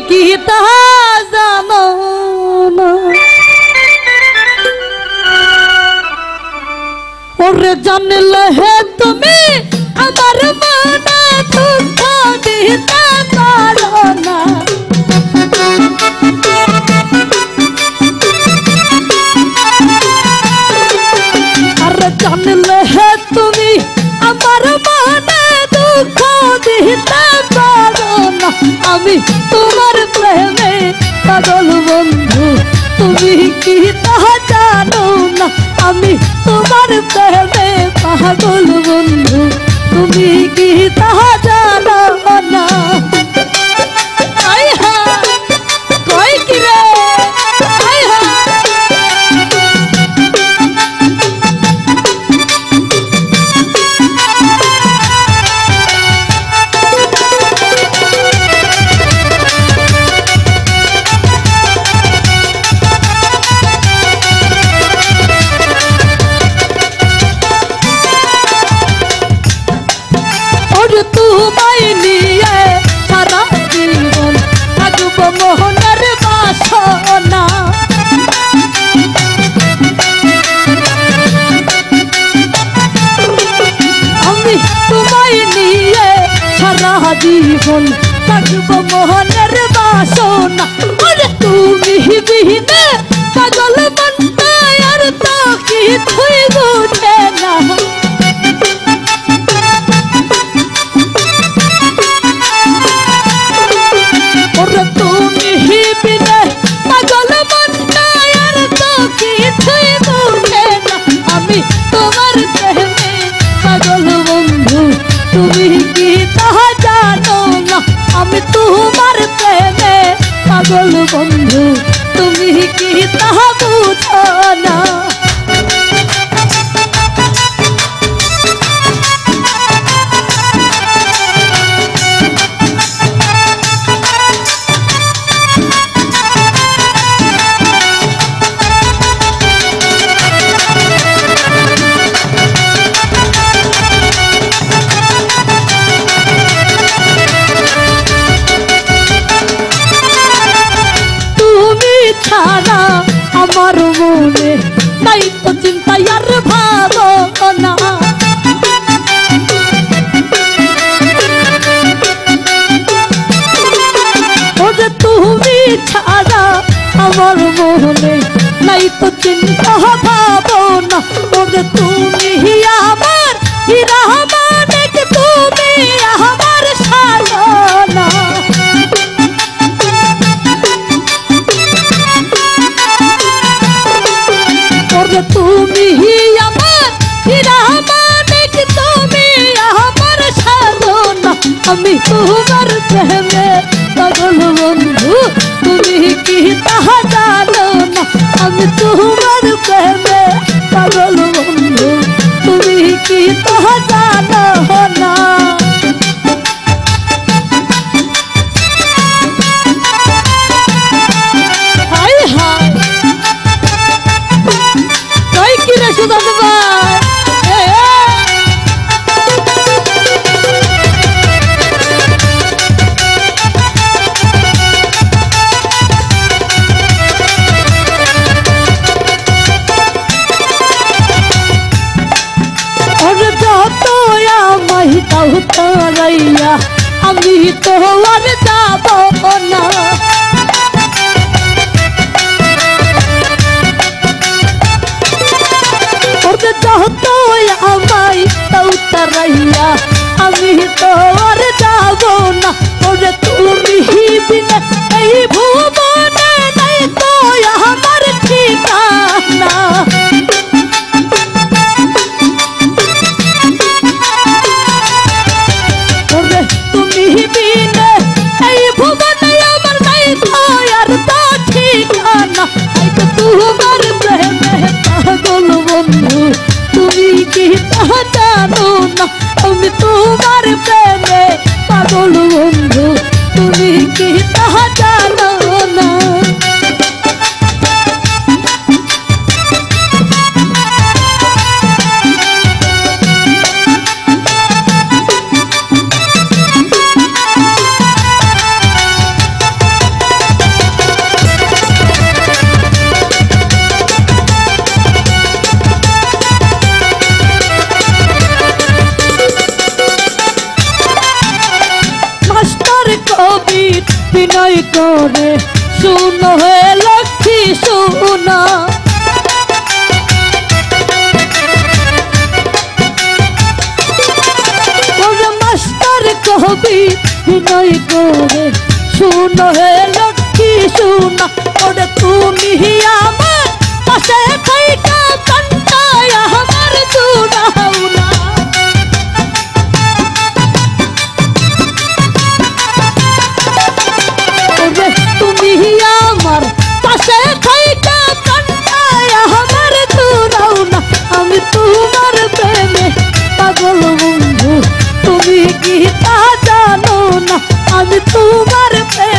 কি তা জানো না ওরে জানলে হে তুমি আমার মনে দুঃখ দিতে পারো না আরে জানলে হে তুমি আমার মনে দুঃখ দিতে পারো না আমি তোমার প্রেমে পাগল বন্ধু তুমি কি তা জানো না আমি তোমার প্রেমে পাগল বন্ধু তুমি কি তা জানো না আয় হা কই কি রে আয় হা তোমায় নিয়ে সারা জীবন থাকবো মোহনের বাসনা আমি তোমায় নিয়ে সারা জীবন থাকবো মোহনের বাসনা ওরে তুমি বিহীনে পাগল মনটা আর তো কিছুই বুঝে না ওরে তুমি বিনে পাগল মনটা আর তো কিছুই বুঝে না আমি তোমার প্রেমে পাগল বন্ধু তুমি কি তা জানো না আমি তোমার প্রেমে পাগল বন্ধু তুমি কি তা বুঝো না ছাড়া আমার মনে নাই তো চিন্তা আর ভাবনা ওরে তুমি ছাড়া আমার মনে নাই তো চিন্তা ভাবনা ওরে তুমি আমার হীরা মানিক তুমি আমার সাধনা ওরে তুমি আমার হীরা মানিক তুমি আমার সাধনা আমি তোমার প্রেমে পাগল বন্ধু তুমি কি তা জানো না আমি তোমার প্রেমে পাগল বন্ধু তুমি কি তা জানো না হায় হায় কই কি রে সুদান ভাই ওরে যত আমায় তাও তারাইয়া আমি তো আর যাব না ওরে যত আমায় তাও তারাইয়া আমি তো আর যাব না ওরে তুমি বিনা এই ভুবনে নাই তো আমার ঠিকানা ওরে তুমি বিনা এই ভুবনে আমার নাই তো আর তো ঠিকানা এই তো তোমার প্রেমে পাগল বন্ধু তুমি কি তা জানো না আমি তোমার প্রেমে পাগল বন্ধু তুমি কি তা জানো না কবি বিনয় করে শুনো হে লক্ষ্মী শুনা মাস্টার কবি বিনয় করে শুনো হে লক্ষ্মী শুনা ওরে তুমি আমার পাশে থাইকা কান্তায় আমার দুরাও না ওরে তুমি আমার পাশে থাইকা কান্তায় আমার দুরাও না আমি তোমার প্রেমে পাগল বন্ধু তুমি কি তা জানো না আমি তোমার প্রেমে